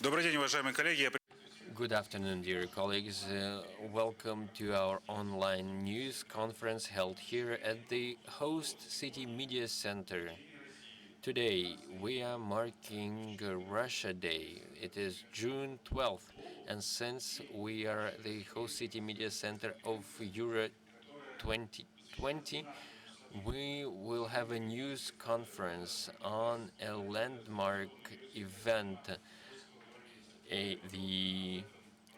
Добрый день, уважаемые коллеги. Good afternoon, dear colleagues. Welcome to our online news conference held here at the Host City Media Center. Today, we are marking Russia Day. It is June 12th, and since we are the Host City Media Center of Euro 2020, we will have a news conference on a landmark event, the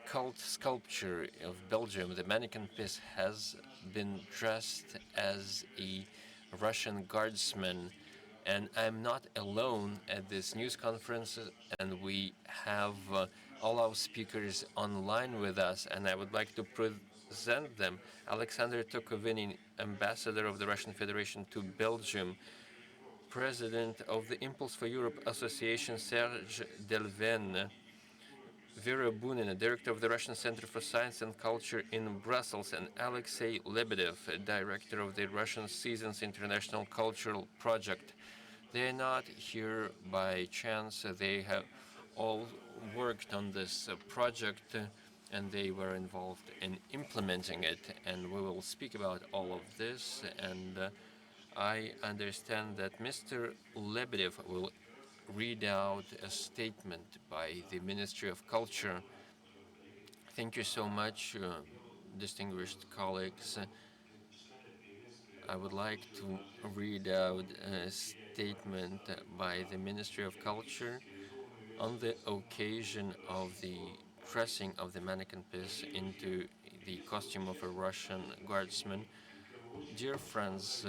cult sculpture of Belgium, the Manneken Pis, has been dressed as a Russian guardsman. And I'm not alone at this news conference, and we have all our speakers online with us, and I would like to present them. Alexander Tokovinin, Ambassador of the Russian Federation to Belgium, President of the Impulse for Europe Association, Serge Delven, Vera Bunin, Director of the Russian Center for Science and Culture in Brussels, and Alexei Lebedev, Director of the Russian Seasons International Cultural Project. They are not here by chance. They have all worked on this project and they were involved in implementing it. And we will speak about all of this. And I understand that Mr. Lebedev will read out a statement by the Ministry of Culture. Thank you so much, distinguished colleagues. I would like to read out a statement by the Ministry of Culture on the occasion of the dressing of the Manneken Pis into the costume of a Russian guardsman. Dear friends,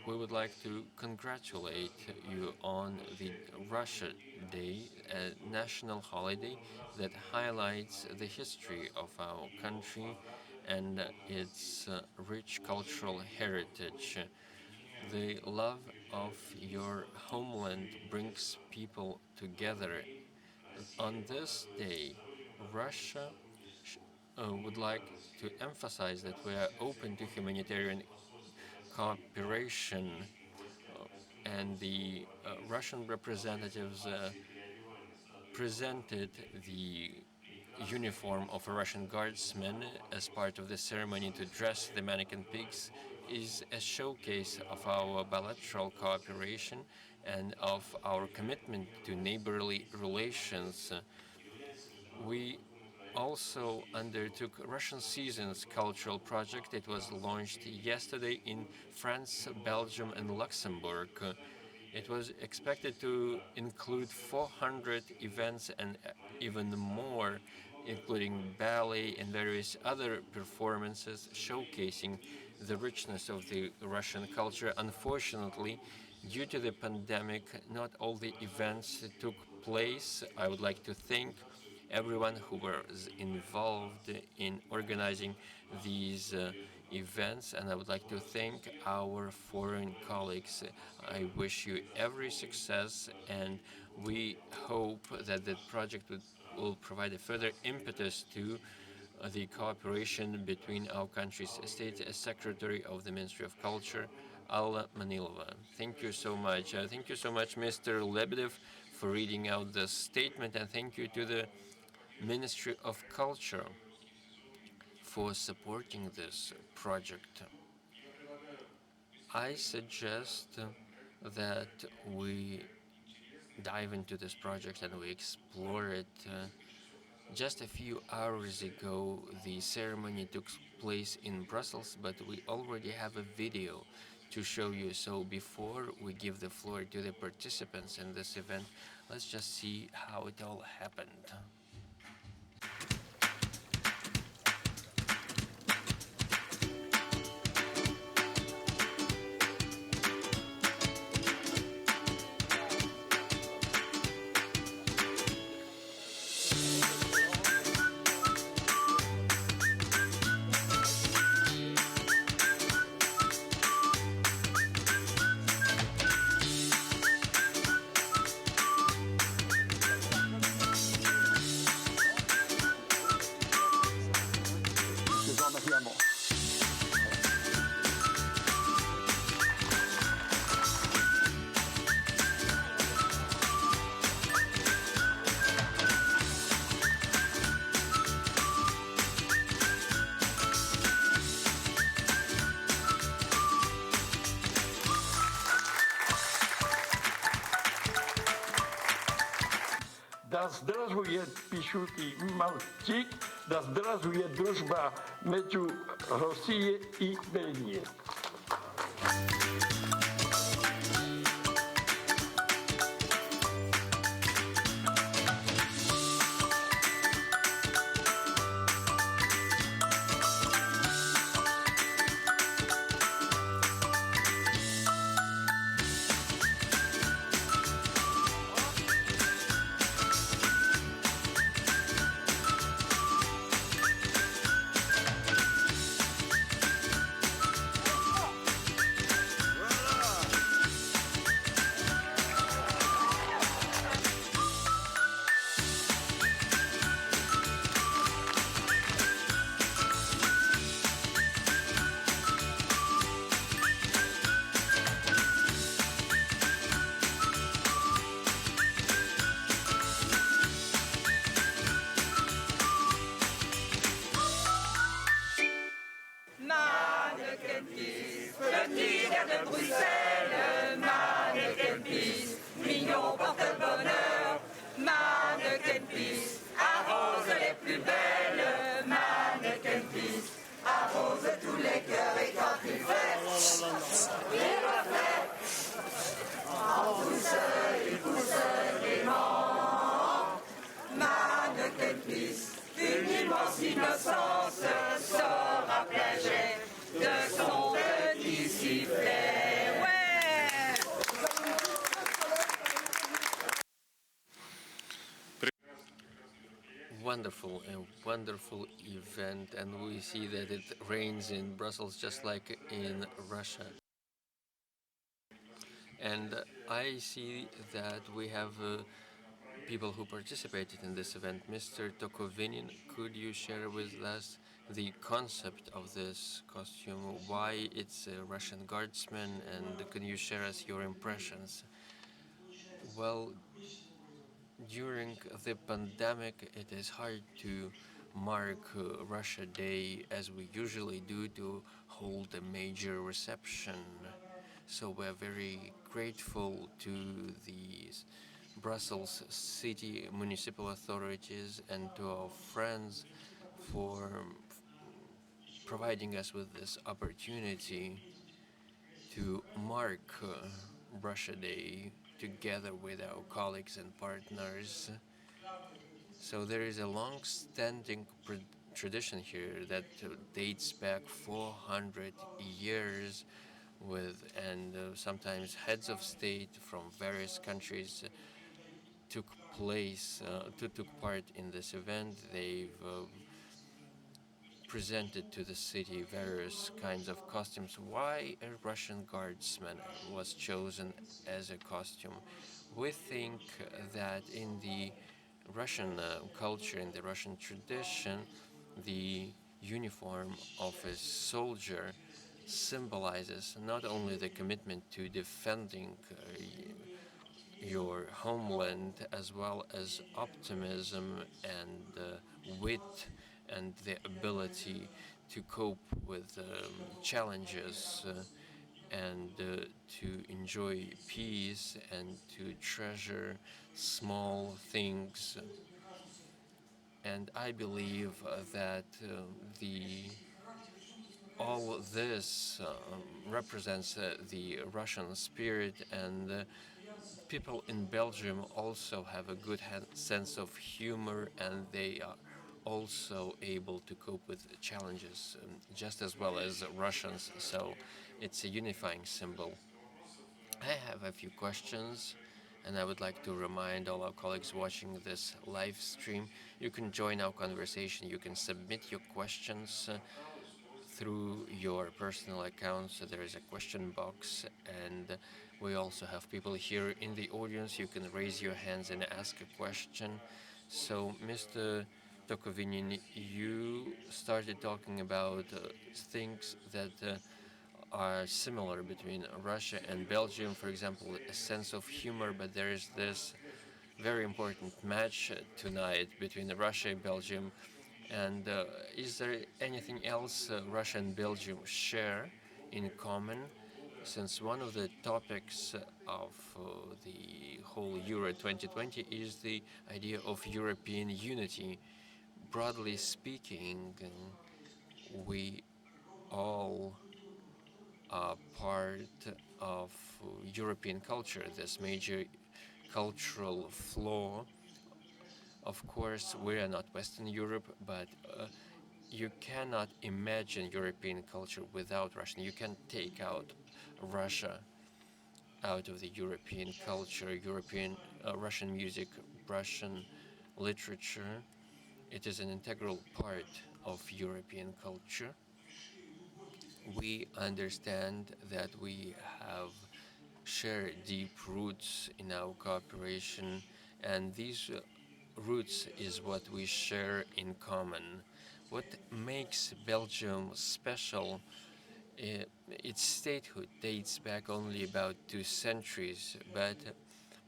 we would like to congratulate you on the Russia Day, a national holiday that highlights the history of our country and its rich cultural heritage. The love of your homeland brings people together. On this day, Russia would like to emphasize that we are open to humanitarian cooperation, and the Russian representatives presented the uniform of a Russian guardsman as part of the ceremony to dress the Manneken Pigs is a showcase of our bilateral cooperation and of our commitment to neighborly relations. We also undertook Russian Seasons cultural project. It was launched yesterday in France, Belgium, and Luxembourg. It was expected to include 400 events and even more, including ballet and various other performances showcasing the richness of the Russian culture. Unfortunately, due to the pandemic, not all the events took place. I would like to thank everyone who was involved in organizing these events, and I would like to thank our foreign colleagues. I wish you every success, and we hope that the project will provide a further impetus to the cooperation between our countries. State Secretary of the Ministry of Culture, Alla Manilova. Thank you so much. Thank you so much, Mr. Lebedev, for reading out the statement, and thank you to the Ministry of Culture for supporting this project. I suggest that we dive into this project and we explore it. Just a few hours ago, the ceremony took place in Brussels, but we already have a video to show you. So before we give the floor to the participants in this event, let's just see how it all happened. da zdrazuje pišuti malčík, da zdrazuje družba među Rosije i Belgije. Manneken Pis, petit verre de Bruxelles, Manneken Pis, mignon porte-bonheur, Manneken Pis, arrose les plus belles, Manneken Pis, arrose tous les cœurs et quand il fait, il reflète, en douceur, il pousse gaiement, Manneken Pis, une immense innocence sort à plein jet de son petit sifflet. Ouais! Wonderful, a wonderful event, and we see that it rains in Brussels just like in Russia. And I see that we have people who participated in this event. Mr. Tokovinin, could you share with us the concept of this costume, why it's a Russian guardsman, and can you share us your impressions? Well, during the pandemic, it is hard to mark Russia Day as we usually do to hold a major reception. So we're very grateful to the Brussels city municipal authorities and to our friends for providing us with this opportunity to mark Russia Day together with our colleagues and partners. So there is a long-standing tradition here that dates back 400 years with and sometimes heads of state from various countries took took part in this event. They've presented to the city various kinds of costumes. Why a Russian guardsman was chosen as a costume? We think that in the Russian culture, in the Russian tradition, the uniform of a soldier symbolizes not only the commitment to defending your homeland, as well as optimism and wit and the ability to cope with challenges and to enjoy peace and to treasure small things. And I believe that the all this represents the Russian spirit, and people in Belgium also have a good sense of humor, and they are also able to cope with challenges just as well as Russians. So it's a unifying symbol. I have a few questions, and I would like to remind all our colleagues watching this live stream, you can join our conversation. You can submit your questions through your personal accounts. So there is a question box, and we also have people here in the audience. You can raise your hands and ask a question. So, Mr. Tokovinin, you started talking about things that are similar between Russia and Belgium. For example, a sense of humor, but there is this very important match tonight between Russia and Belgium. And is there anything else Russia and Belgium share in common? since one of the topics of the whole Euro 2020 is the idea of European unity. Broadly speaking, we all are part of European culture, this major cultural flaw. Of course, we are not Western Europe, but you cannot imagine European culture without Russian. You can take out Russia out of the European culture, European Russian music, Russian literature. It is an integral part of European culture. We understand that we have shared deep roots in our cooperation, and these roots is what we share in common. What makes Belgium special, its statehood dates back only about 2 centuries, but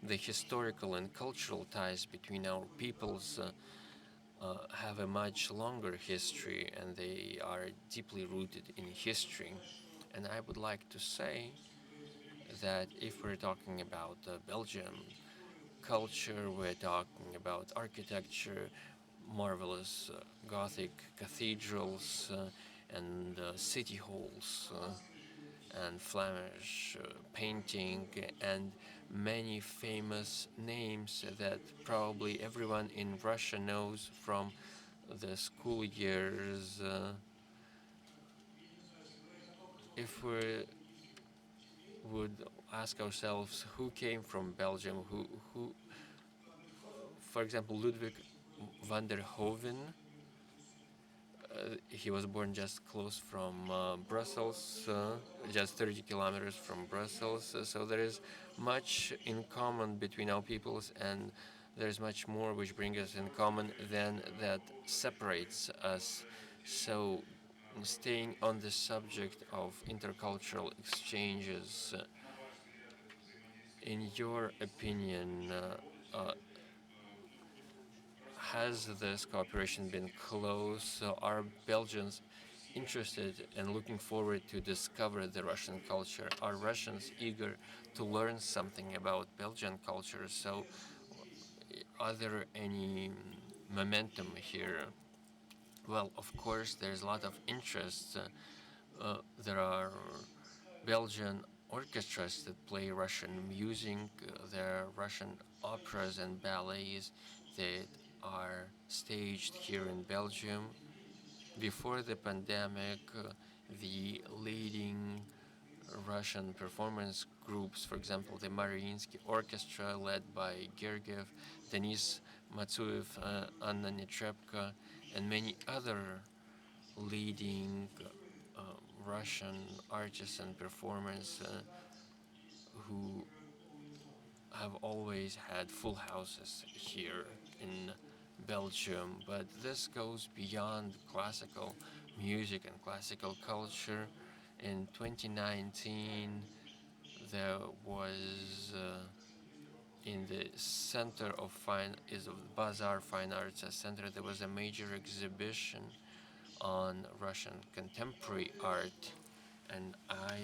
the historical and cultural ties between our peoples have a much longer history, and they are deeply rooted in history. And I would like to say that if we're talking about Belgium culture, we're talking about architecture, marvelous Gothic cathedrals and city halls and Flemish painting and many famous names that probably everyone in Russia knows from the school years. If we would ask ourselves who came from Belgium, for example, Ludwig van der Hoven, he was born just close from Brussels, just 30 kilometers from Brussels. So there is much in common between our peoples, and there is much more which brings us in common than that separates us. So, staying on the subject of intercultural exchanges, in your opinion, has this cooperation been close? Are Belgians interested and looking forward to discover the Russian culture? Are Russians eager to learn something about Belgian culture? So, are there any momentum here? Well, of course, there's a lot of interest. There are Belgian orchestras that play Russian music. There are Russian operas and ballets that are staged here in Belgium. Before the pandemic, the leading Russian performance groups, for example, the Mariinsky Orchestra led by Gergiev, Denis Matsuev, Anna Netrebko, and many other leading Russian artists and performers who have always had full houses here in Belgium. But this goes beyond classical music and classical culture. In 2019, there was in the Center of Bazaar Fine Arts Center, there was a major exhibition on Russian contemporary art, and I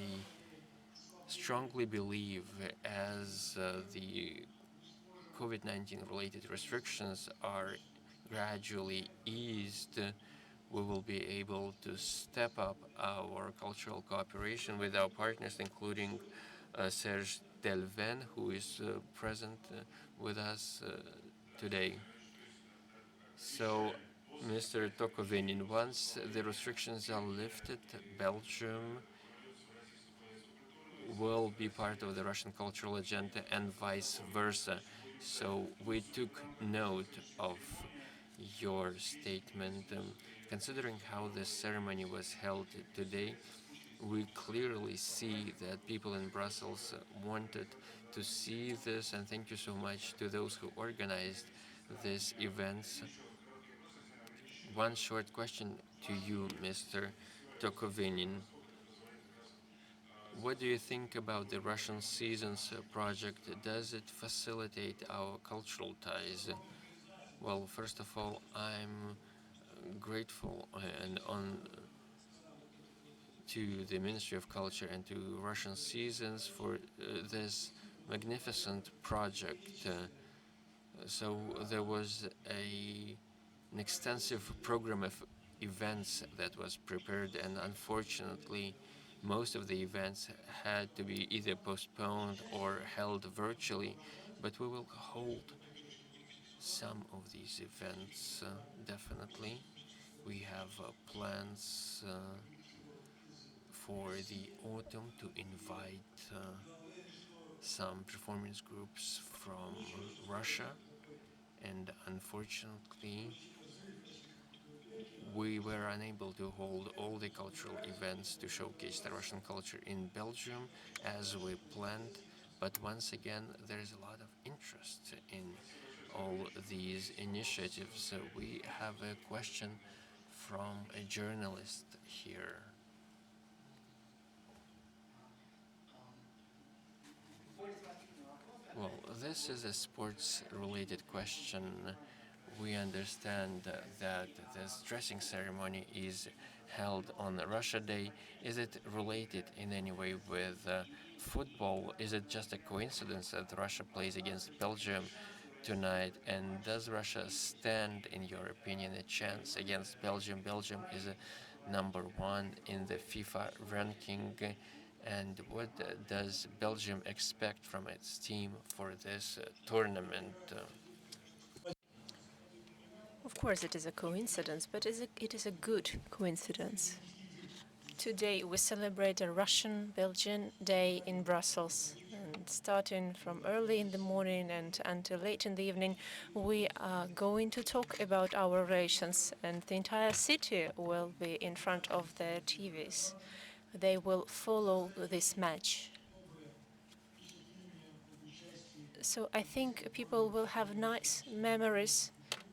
strongly believe as the COVID-19 related restrictions are gradually eased, we will be able to step up our cultural cooperation with our partners, including Serge Delven, who is present with us today. So, Mr. Tokovenin, once the restrictions are lifted, Belgium will be part of the Russian cultural agenda and vice versa. So we took note of your statement. Considering how this ceremony was held today, we clearly see that people in Brussels wanted to see this, and thank you so much to those who organized these events. One short question to you, Mr. Tokovenin. What do you think about the Russian Seasons project? Does it facilitate our cultural ties? Well, first of all, I'm grateful and on to the Ministry of Culture and to Russian Seasons for this magnificent project. So there was an extensive program of events that was prepared, and unfortunately, most of the events had to be either postponed or held virtually. But we will hold some of these events definitely. We have plans for the autumn to invite some performance groups from Russia, and unfortunately, we were unable to hold all the cultural events to showcase the Russian culture in Belgium as we planned. But once again, there's a lot of interest in all these initiatives. We have a question from a journalist here. Well, this is a sports-related question. We understand that this dressing ceremony is held on Russia Day. Is it related in any way with football? Is it just a coincidence that Russia plays against Belgium tonight? And does Russia stand, in your opinion, a chance against Belgium? Belgium is number one in the FIFA ranking. And what does Belgium expect from its team for this tournament? Of course, it is a coincidence, but it is a good coincidence. Today, we celebrate a Russian-Belgian Day in Brussels. And starting from early in the morning and until late in the evening, we are going to talk about our relations, and the entire city will be in front of their TVs. They will follow this match. So I think people will have nice memories,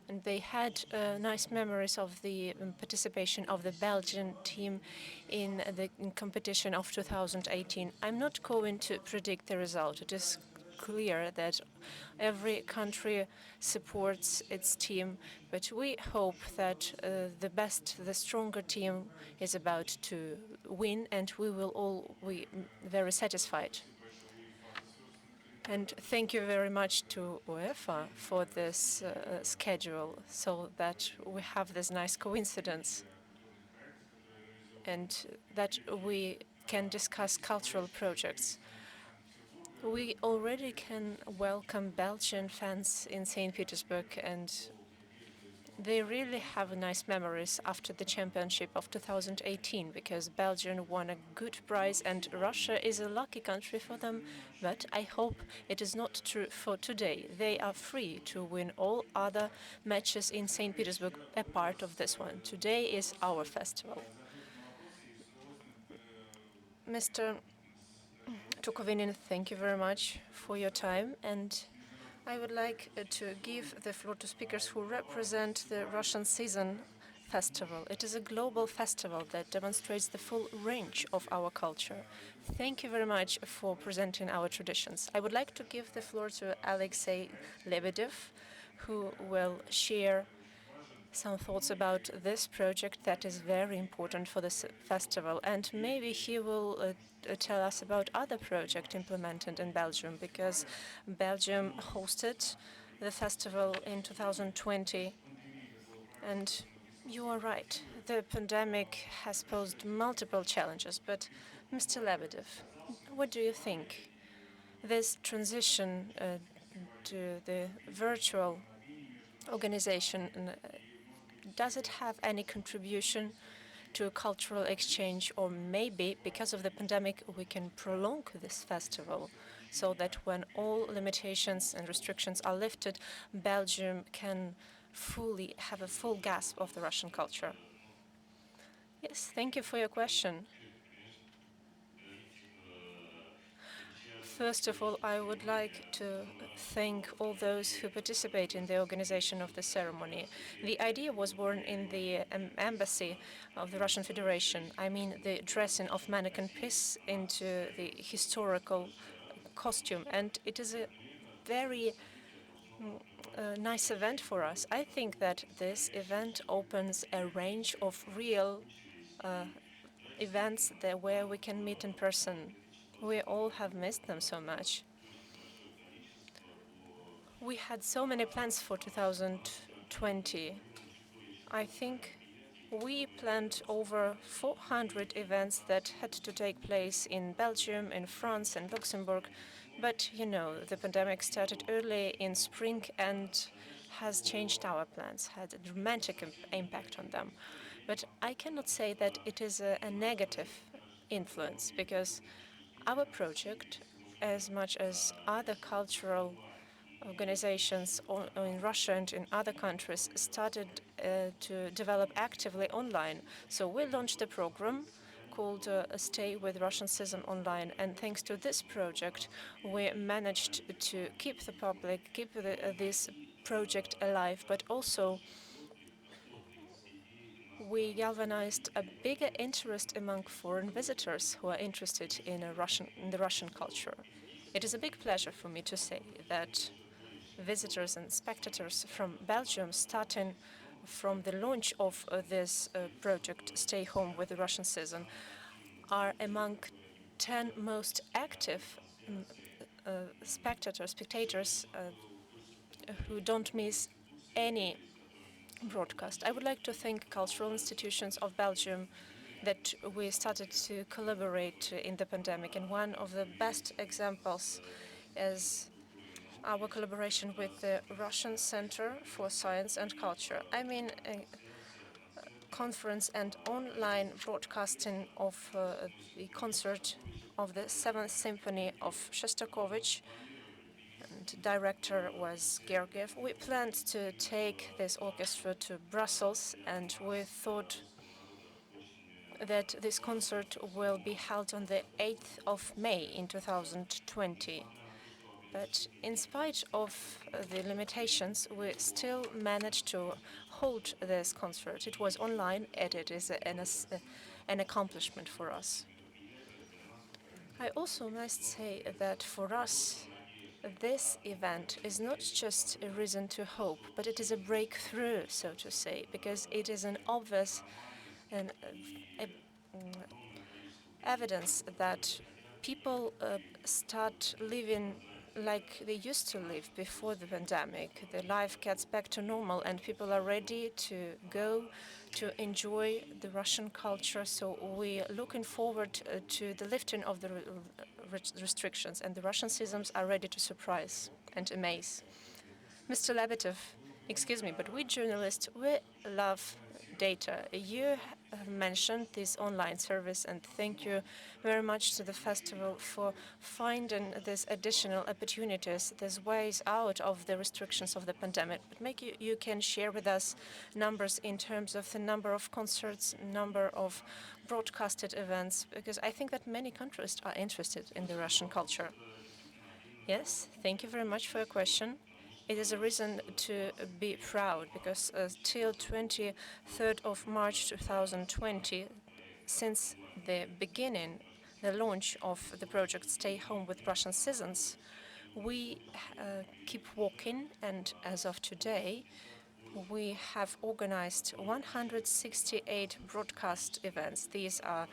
and they had nice memories of the participation of the Belgian team in the competition of 2018. I'm not going to predict the result. It is clear that every country supports its team, but we hope that the stronger team is about to win, and we will all be very satisfied. And thank you very much to UEFA for this schedule, so that we have this nice coincidence and that we can discuss cultural projects. We already can welcome Belgian fans in St. Petersburg, and they really have nice memories after the championship of 2018, because Belgium won a good prize and Russia is a lucky country for them. But I hope it is not true for today. They are free to win all other matches in St. Petersburg, a part of this one. Today is our festival. Mr. Tukovinin, thank you very much for your time, and I would like to give the floor to speakers who represent the Russian Season Festival. It is a global festival that demonstrates the full range of our culture. Thank you very much for presenting our traditions. I would like to give the floor to Alexei Lebedev, who will share some thoughts about this project that is very important for this festival, and maybe he will tell us about other projects implemented in Belgium, because Belgium hosted the festival in 2020, and you are right, the pandemic has posed multiple challenges. But Mr. Lebedev, what do you think? This transition to the virtual organization, does it have any contribution to cultural exchange, or maybe because of the pandemic we can prolong this festival so that when all limitations and restrictions are lifted, Belgium can fully have a full grasp of the Russian culture? Yes, thank you for your question. First of all, I would like to thank all those who participate in the organization of the ceremony. The idea was born in the embassy of the Russian Federation. I mean, the dressing of Manneken Pis into the historical costume, and it is a very nice event for us. I think that this event opens a range of real events there where we can meet in person. We all have missed them so much. We had so many plans for 2020. I think we planned over 400 events that had to take place in Belgium, in France, and Luxembourg. But you know, the pandemic started early in spring and has changed our plans, had a dramatic impact on them. But I cannot say that it is a negative influence, because our project, as much as other cultural organizations in Russia and in other countries, started to develop actively online. So we launched a program called Stay with Russian Season Online. And thanks to this project, we managed to keep the public, keep this project alive, but also we galvanized a bigger interest among foreign visitors who are interested in the Russian culture. It is a big pleasure for me to say that visitors and spectators from Belgium, starting from the launch of this project, Stay Home with the Russian Season, are among 10 most active spectators who don't miss any broadcast. I would like to thank cultural institutions of Belgium that we started to collaborate in the pandemic. And one of the best examples is our collaboration with the Russian Center for Science and Culture. I mean, a conference and online broadcasting of the concert of the Seventh Symphony of Shostakovich, and director was Gergiev. We planned to take this orchestra to Brussels, and we thought that this concert will be held on the 8th of May in 2020. But in spite of the limitations, we still managed to hold this concert. It was online, and it is an accomplishment for us. I also must say that for us, this event is not just a reason to hope, but it is a breakthrough, so to say, because it is an obvious and evidence that people start living like they used to live before the pandemic. The life gets back to normal, and people are ready to go to enjoy the Russian culture. So we are looking forward to the lifting of the restrictions, and the Russian citizens are ready to surprise and amaze. Mr. Lebedev, excuse me, but we journalists, we love data. You have mentioned this online service, and thank you very much to the festival for finding these additional opportunities, these ways out of the restrictions of the pandemic. But maybe you can share with us numbers in terms of the number of concerts, number of broadcasted events, because I think that many countries are interested in the Russian culture. Yes, thank you very much for your question. It is a reason to be proud, because till 23rd of March 2020, since the beginning, the launch of the project Stay Home with Russian Citizens, we keep walking, and as of today, we have organized 168 broadcast events. These are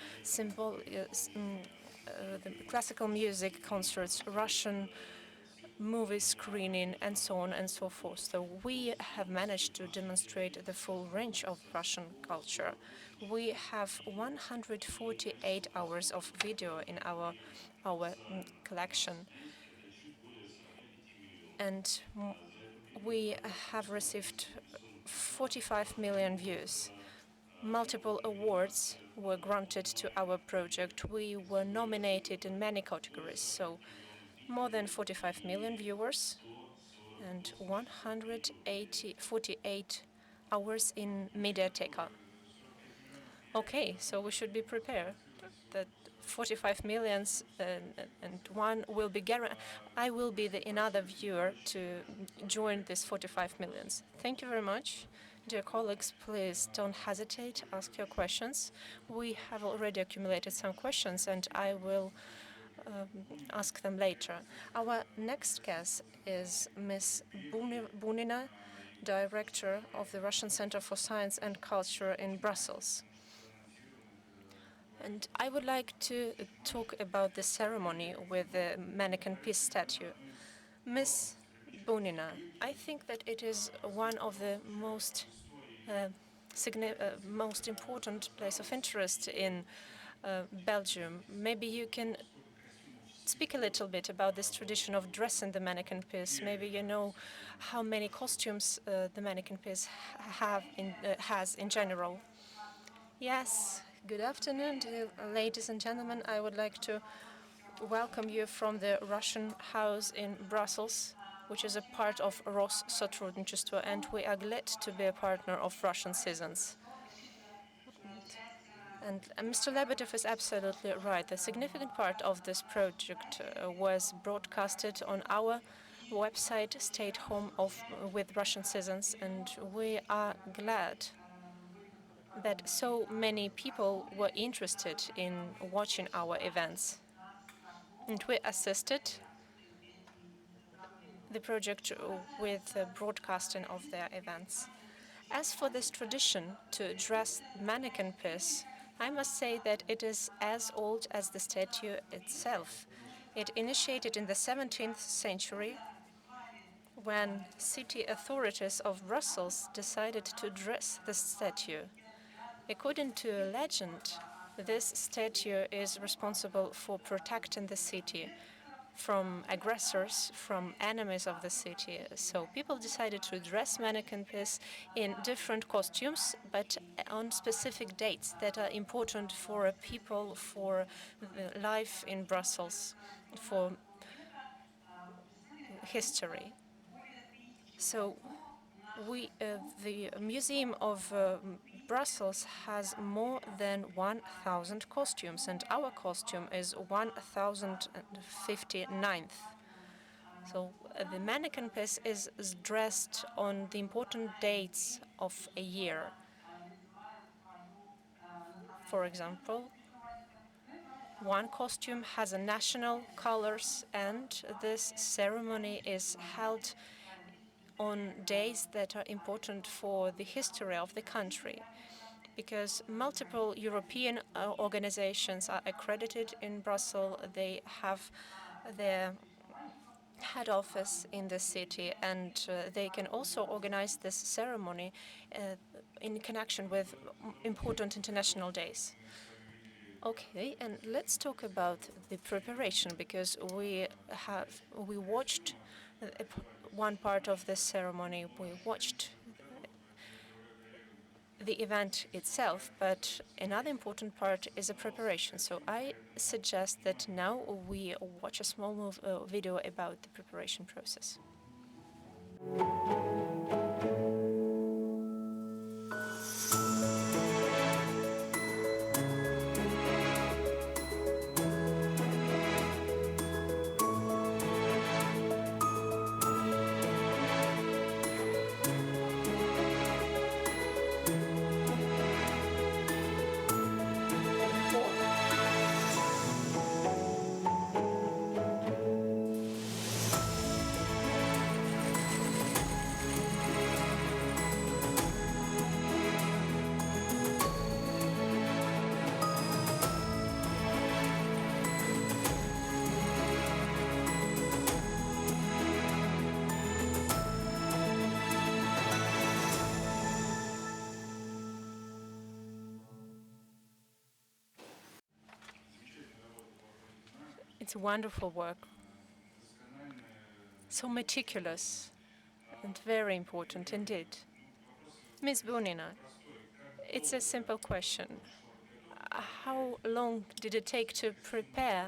the classical music concerts, Russian movie screening, and so on and so forth. So we have managed to demonstrate the full range of Russian culture. We have 148 hours of video in our collection, and we have received 45 million views. Multiple awards were granted to our project. We were nominated in many categories, so more than 45 million viewers and 148 hours in Mediateca. Okay, so we should be prepared that 45 millions and one will be guaranteed. I will be another viewer to join this 45 millions. Thank you very much. Dear colleagues, please don't hesitate, ask your questions. We have already accumulated some questions, and I will ask them later. Our next guest is Ms. Bunina, Director of the Russian Center for Science and Culture in Brussels. And I would like to talk about the ceremony with the Manneken Pis statue. Miss Bonina, I think that it is one of the uh, most important place of interest in Belgium. Maybe you can speak a little bit about this tradition of dressing the Manneken Pis. Maybe you know how many costumes the Manneken Pis has in general. Yes, good afternoon, dear ladies and gentlemen. I would like to welcome you from the Russian house in Brussels, which is a part of Россотрудничество, and we are glad to be a partner of Russian Seasons. And Mr. Lebedev is absolutely right. The significant part of this project was broadcasted on our website, State Home of with Russian Seasons, and we are glad that so many people were interested in watching our events. And we assisted the project with the broadcasting of their events. As for this tradition to dress Manneken Pis, I must say that it is as old as the statue itself. It initiated in the 17th century when city authorities of Brussels decided to dress the statue. According to legend, this statue is responsible for protecting the city from aggressors, from enemies of the city. So people decided to dress Manneken Pis in different costumes, but on specific dates that are important for people, for life in Brussels, for history. So the Museum of Brussels has more than 1,000 costumes, and our costume is 1,059th. So the Manneken Pis is dressed on the important dates of a year. For example, one costume has a national colors, and this ceremony is held on days that are important for the history of the country, because multiple European organizations are accredited in Brussels. They have their head office in the city, and they can also organize this ceremony in connection with important international days. Okay, and let's talk about the preparation, because we watched one part of this ceremony. We watched the event itself, but another important part is the preparation. So I suggest that now we watch a small video about the preparation process. It's wonderful work. So meticulous and very important indeed. Ms. Bunina, it's a simple question. How long did it take to prepare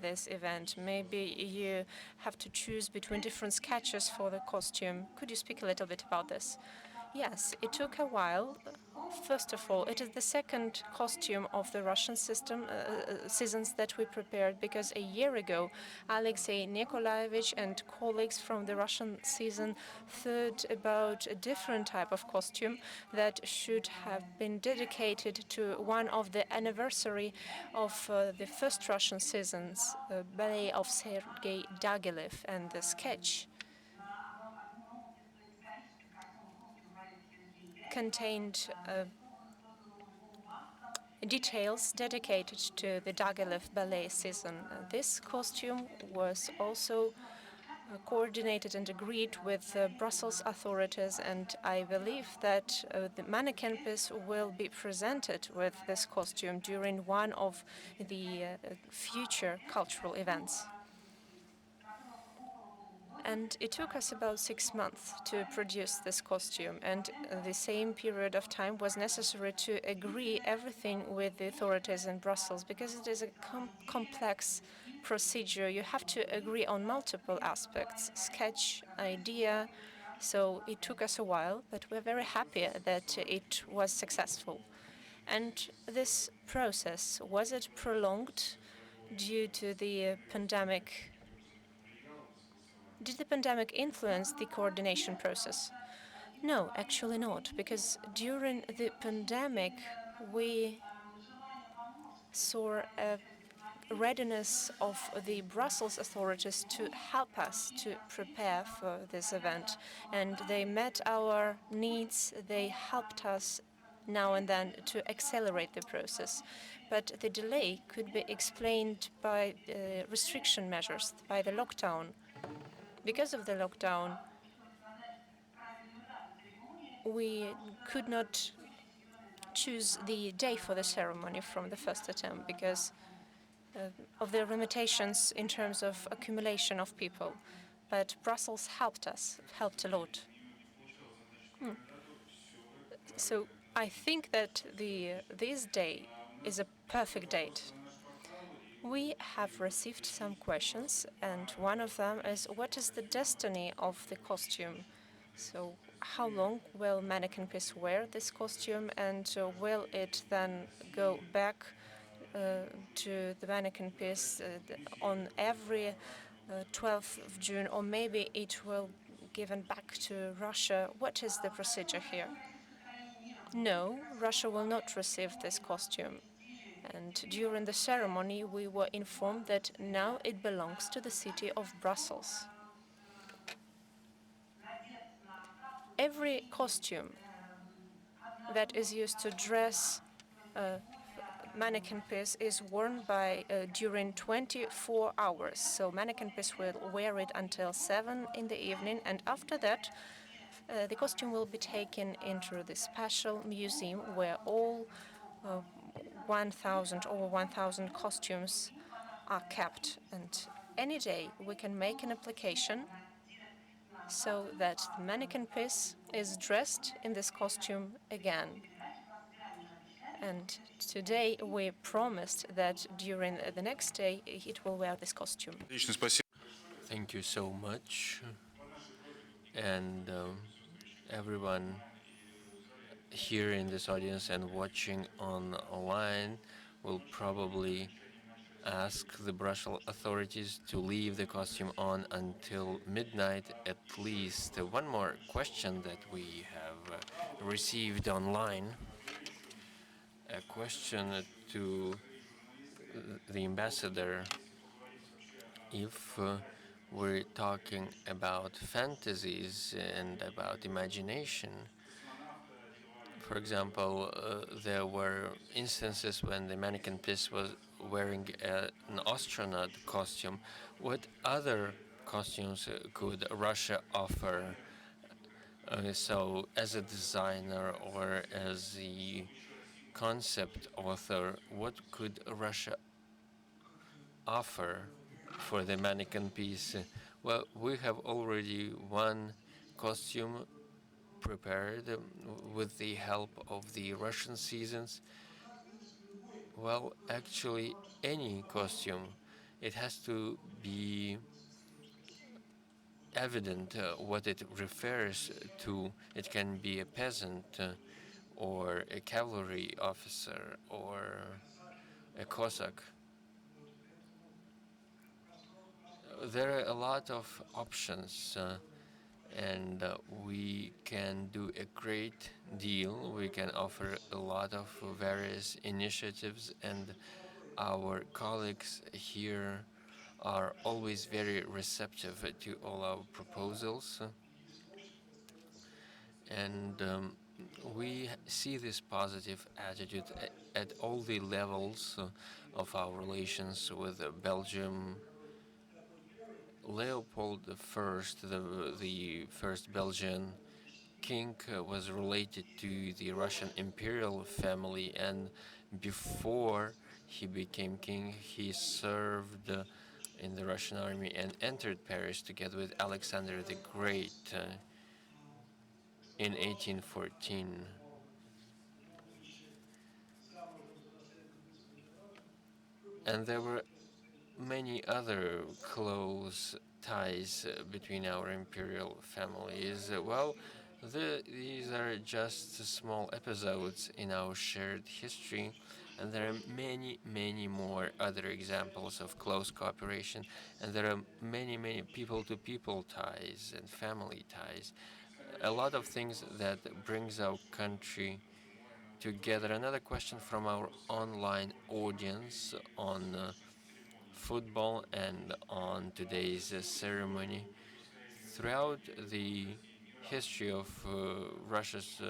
this event? Maybe you have to choose between different sketches for the costume. Could you speak a little bit about this? Yes, it took a while. First of all, it is the second costume of the Russian seasons that we prepared, because a year ago, Alexei Nikolaevich and colleagues from the Russian season thought about a different type of costume that should have been dedicated to one of the anniversary of the first Russian seasons, ballet of Sergei Diaghilev, and the sketch contained details dedicated to the Diaghilev ballet season. This costume was also coordinated and agreed with Brussels authorities, and I believe that the Manneken Pis will be presented with this costume during one of the future cultural events. And it took us about 6 months to produce this costume, and the same period of time was necessary to agree everything with the authorities in Brussels, because it is a complex procedure. You have to agree on multiple aspects, sketch, idea. So it took us a while, but we're very happy that it was successful. And this process, was it prolonged due to the pandemic? Did the pandemic influence the coordination process? No, actually not, because during the pandemic, we saw a readiness of the Brussels authorities to help us to prepare for this event. And they met our needs, they helped us now and then to accelerate the process. But the delay could be explained by restriction measures, by the lockdown. Because of the lockdown, we could not choose the day for the ceremony from the first attempt because of the limitations in terms of accumulation of people. But Brussels helped us, helped a lot. So I think that this day is a perfect date. We have received some questions, and one of them is, what is the destiny of the costume? So how long will Manneken Pis wear this costume, and will it then go back to the Manneken Pis on every 12th of June, or maybe it will given back to Russia? What is the procedure here? No, Russia will not receive this costume. And during the ceremony, we were informed that now it belongs to the city of Brussels. Every costume that is used to dress Manneken Pis is worn by during 24 hours. So Manneken Pis will wear it until 7 in the evening, and after that, the costume will be taken into the special museum where all 1,000 costumes are kept. And any day we can make an application so that the Manneken Pis is dressed in this costume again. And today we promised that during the next day it will wear this costume. Thank you so much. And everyone here in this audience and watching online will probably ask the Brussels authorities to leave the costume on until midnight at least. One more question that we have received online, a question to the ambassador. If we're talking about fantasies and about imagination, for example, there were instances when the Manneken Pis was wearing an astronaut costume. What other costumes could Russia offer? So, as a designer or as a concept author, what could Russia offer for the Manneken Pis? Well, we have already one costume prepared with the help of the Russian seasons. Well, actually, any costume, it has to be evident what it refers to. It can be a peasant or a cavalry officer or a Cossack. There are a lot of options, and we can do a great deal. We can offer a lot of various initiatives, and our colleagues here are always very receptive to all our proposals. And we see this positive attitude at all the levels of our relations with Belgium. Leopold I, the first Belgian king, was related to the Russian imperial family, and before he became king, he served in the Russian army and entered Paris together with Alexander the Great in 1814. And there were many other close ties between our imperial families. These are just small episodes in our shared history, and there are many, many more other examples of close cooperation, and there are many, many people-to-people ties and family ties. A lot of things that brings our country together. Another question from our online audience on football and on today's ceremony. Throughout the history of Russia's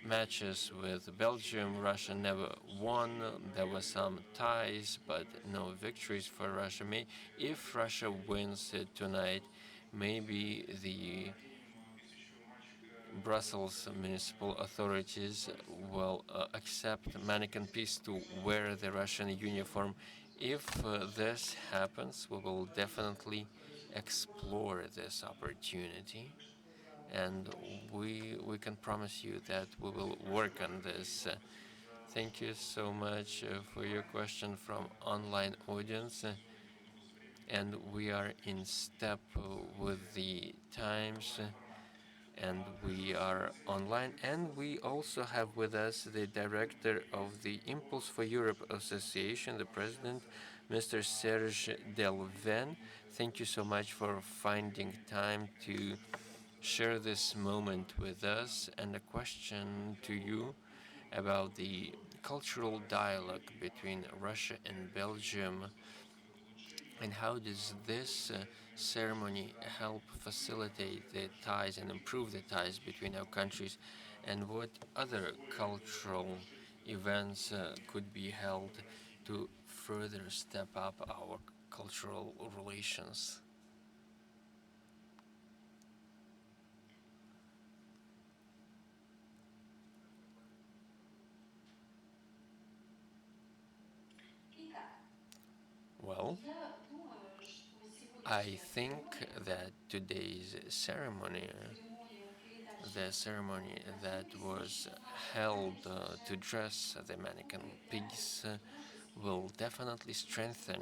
matches with Belgium, Russia never won. There were some ties, but no victories for Russia. If Russia wins tonight, maybe the Brussels municipal authorities will accept Manneken Pis to wear the Russian uniform. If this happens, we will definitely explore this opportunity, and we can promise you that we will work on this. Thank you so much for your question from online audience, and we are in step with the times. And we are online, and we also have with us the director of the Impulse for Europe Association, the president, Mr. Serge Delven. Thank you so much for finding time to share this moment with us. And a question to you about the cultural dialogue between Russia and Belgium, and how does this ceremony help facilitate the ties and improve the ties between our countries? And what other cultural events could be held to further step up our cultural relations? Well, I think that today's ceremony, the ceremony that was held to dress the Manneken Pis, will definitely strengthen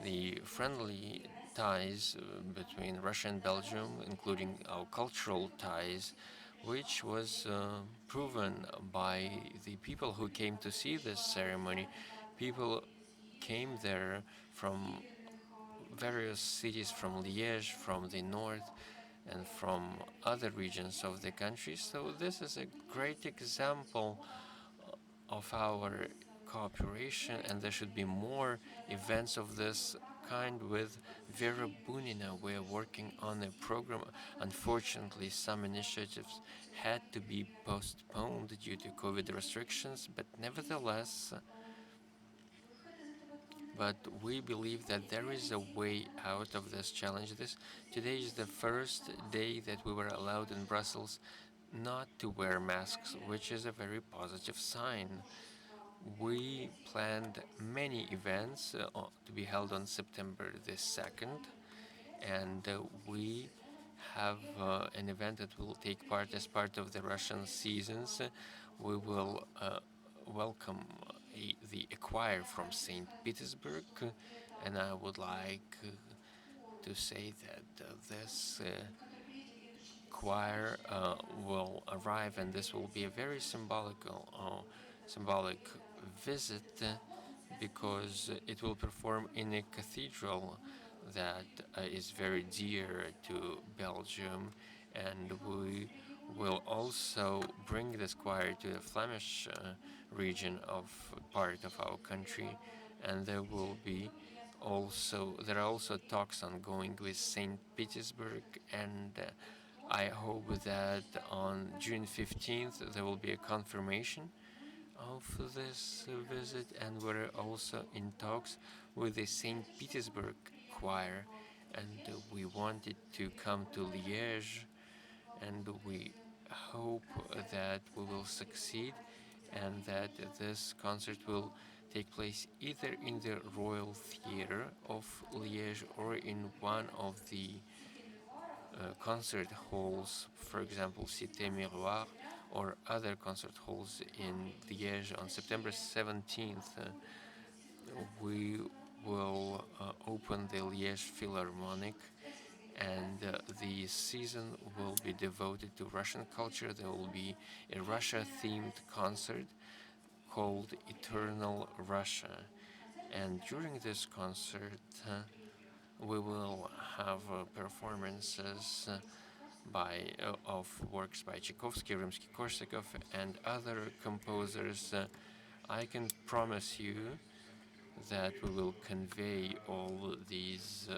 the friendly ties between Russia and Belgium, including our cultural ties, which was proven by the people who came to see this ceremony. People came there from various cities, from Liège, from the north, and from other regions of the country. So this is a great example of our cooperation, and there should be more events of this kind with Vera Bunina. We are working on a program. Unfortunately, some initiatives had to be postponed due to COVID restrictions, but nevertheless, but we believe that there is a way out of this challenge. Today is the first day that we were allowed in Brussels not to wear masks, which is a very positive sign. We planned many events to be held on September the 2nd, and we have an event that will take part as part of the Russian seasons. We will welcome the choir from St. Petersburg, and I would like to say that this choir will arrive, and this will be a very symbolic visit because it will perform in a cathedral that is very dear to Belgium, and we will also bring this choir to the Flemish region of part of our country, and there are also talks ongoing with St. Petersburg and I hope that on June 15th there will be a confirmation of this visit, and we're also in talks with the St. Petersburg choir, and we wanted to come to Liège, and we hope that we will succeed and that this concert will take place either in the Royal Theatre of Liège or in one of the concert halls, for example, Cité Miroir, or other concert halls in Liège on September 17th. We will open the Liège Philharmonic, and the season will be devoted to Russian culture. There will be a Russia themed concert called Eternal Russia. And during this concert, we will have performances of works by Tchaikovsky, Rimsky-Korsakov, and other composers. I can promise you that we will convey all these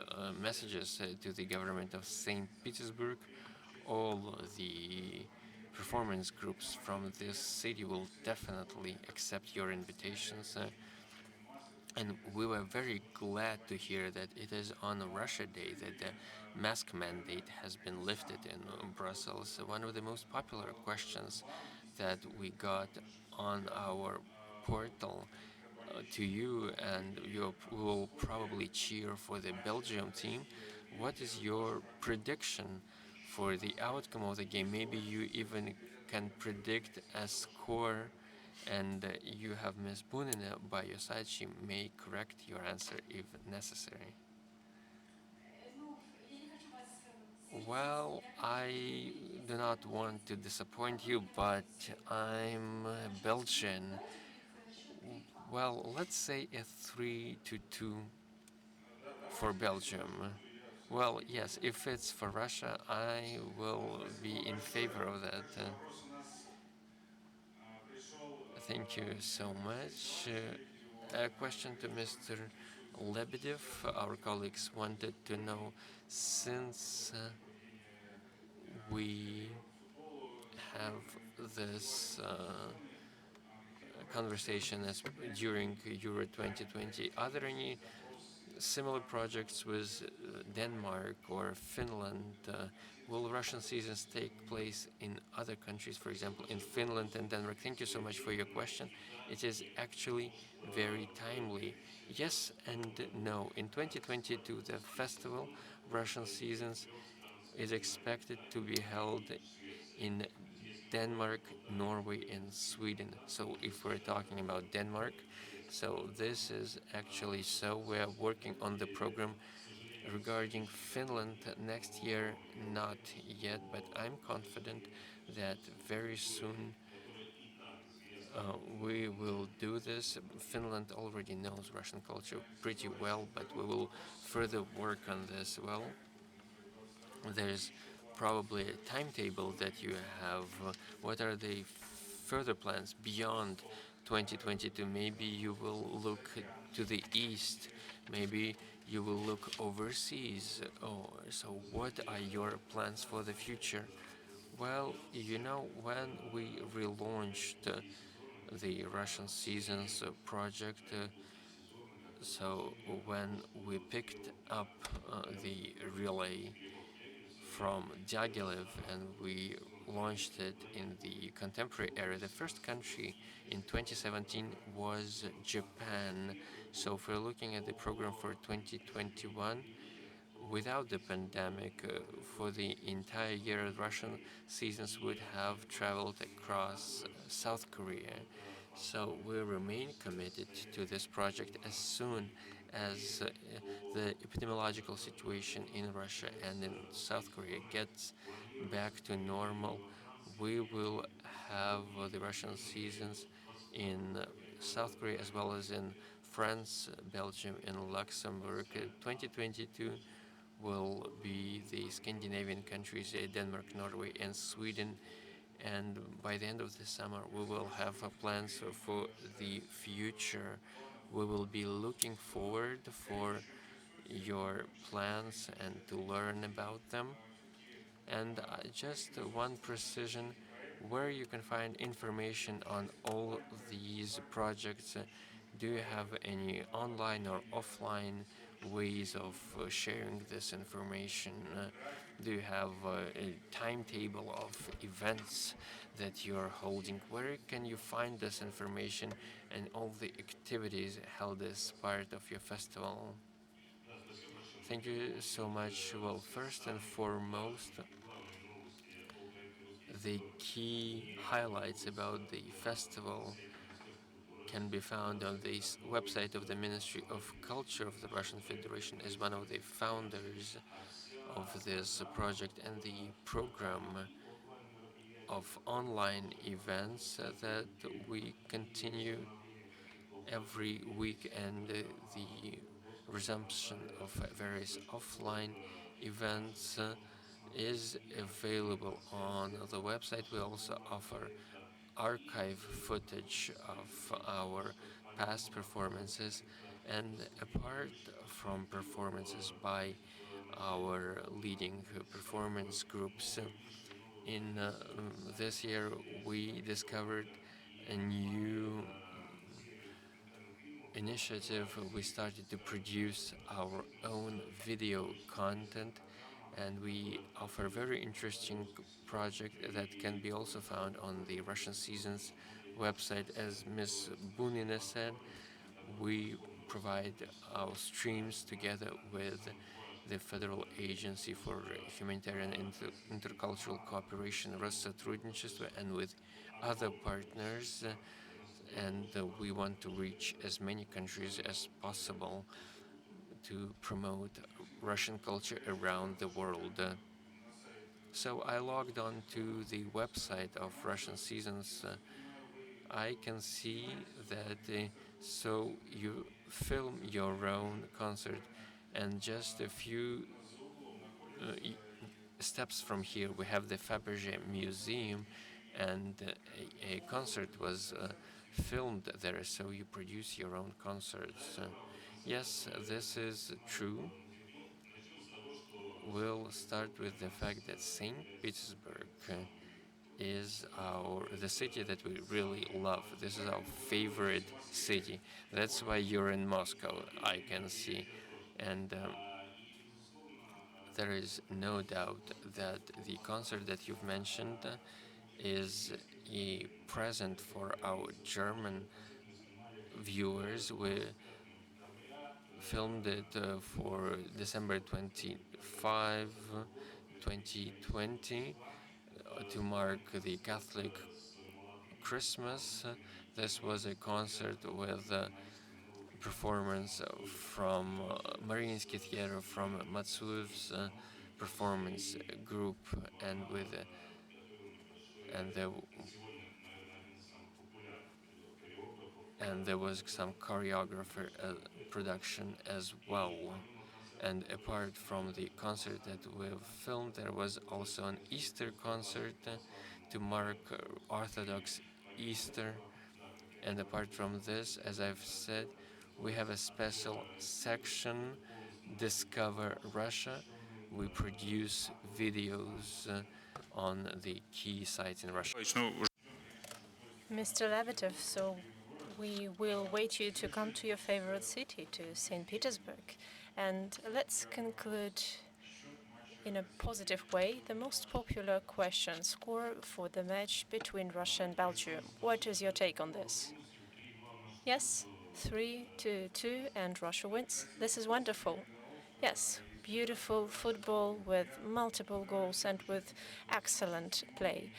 messages to the government of St. Petersburg. All the performance groups from this city will definitely accept your invitations. And we were very glad to hear that it is on Russia Day that the mask mandate has been lifted in Brussels. One of the most popular questions that we got on our portal to you, and you will probably cheer for the Belgium team. What is your prediction for the outcome of the game? Maybe you even can predict a score, and you have Ms. Bunina by your side. She may correct your answer if necessary. Well, I do not want to disappoint you, but I'm Belgian. Well, let's say a 3-2 for Belgium. Well, yes, if it's for Russia, I will be in favor of that. Thank you so much. A question to Mr. Lebedev. Our colleagues wanted to know, since we have this conversation as during Euro 2020, are there any similar projects with Denmark or Finland? Will Russian seasons take place in other countries, for example, in Finland and Denmark? Thank you so much for your question. It is actually very timely. Yes and no. In 2022, the festival Russian seasons is expected to be held in Denmark, Norway, and Sweden. So if we're talking about Denmark, so this is actually so we're working on the program. Regarding Finland next year, not yet, but I'm confident that very soon we will do this. Finland already knows Russian culture pretty well, but we will further work on this. Well, there's probably a timetable that you have. What are the further plans beyond 2022? Maybe you will look to the east. Maybe you will look overseas. Oh, so what are your plans for the future? Well, when we relaunched the Russian Seasons project, so when we picked up the relay from Diaghilev and we launched it in the contemporary era, the first country in 2017 was Japan. So if we're looking at the program for 2021, without the pandemic, for the entire year, Russian seasons would have traveled across South Korea. So we remain committed to this project as soon as the epidemiological situation in Russia and in South Korea gets back to normal. We will have the Russian seasons in South Korea as well as in France, Belgium, and Luxembourg. 2022 will be the Scandinavian countries, Denmark, Norway, and Sweden. And by the end of the summer, we will have plans for the future. We will be looking forward for your plans and to learn about them. And just one precision, where you can find information on all these projects. Do you have any online or offline ways of sharing this information? Do you have a timetable of events that you're holding? Where can you find this information and all the activities held as part of your festival? Thank you so much. Well, first and foremost, the key highlights about the festival can be found on the website of the Ministry of Culture of the Russian Federation as one of the founders of this project and the program of online events that we continue every week, and the resumption of various offline events is available on the website. We also offer archive footage of our past performances, and apart from performances by our leading performance groups, in this year we discovered a new initiative. We started to produce our own video content, and we offer a very interesting project that can be also found on the Russian Seasons website. As Ms. Bunina said, we provide our streams together with the Federal Agency for Humanitarian Intercultural Cooperation, Россотрудничество, and with other partners. And we want to reach as many countries as possible to promote Russian culture around the world. So I logged on to the website of Russian Seasons. I can see that so you film your own concert, and just a few steps from here we have the Fabergé Museum, and a concert was filmed there, so you produce your own concerts. Yes, this is true. We'll start with the fact that St. Petersburg is the city that we really love. This is our favorite city. That's why you're in Moscow, I can see. And there is no doubt that the concert that you've mentioned is a present for our German viewers. We filmed it for December 25, 2020, to mark the Catholic Christmas. This was a concert with performance from Mariinsky Theater, from Matsuev's performance group, and with and there and there was some choreographer production as well. And apart from the concert that we've filmed, there was also an Easter concert to mark Orthodox Easter. And apart from this, as I've said, we have a special section, Discover Russia. We produce videos on the key sites in Russia. Mr. Lebedev, so we will wait you to come to your favorite city, to St. Petersburg. And let's conclude in a positive way. The most popular question, score for the match between Russia and Belgium. What is your take on this? Yes, 3-2, and Russia wins. This is wonderful. Yes, beautiful football with multiple goals and with excellent play.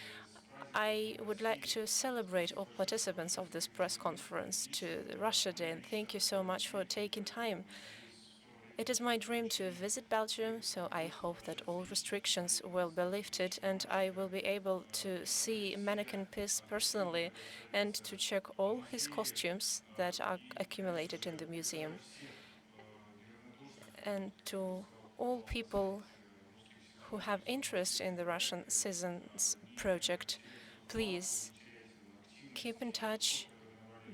I would like to celebrate all participants of this press conference to Russia Day, and thank you so much for taking time. It is my dream to visit Belgium, so I hope that all restrictions will be lifted and I will be able to see Manneken Pis personally and to check all his costumes that are accumulated in the museum. And to all people who have interest in the Russian Seasons project, please keep in touch.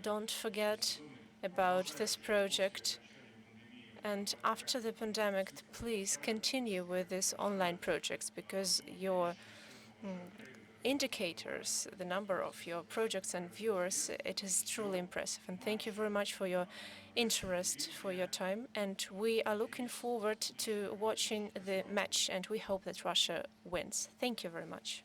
Don't forget about this project. And after the pandemic, please continue with these online projects because your indicators, the number of your projects and viewers, it is truly impressive. And thank you very much for your interest, for your time. And we are looking forward to watching the match, and we hope that Russia wins. Thank you very much.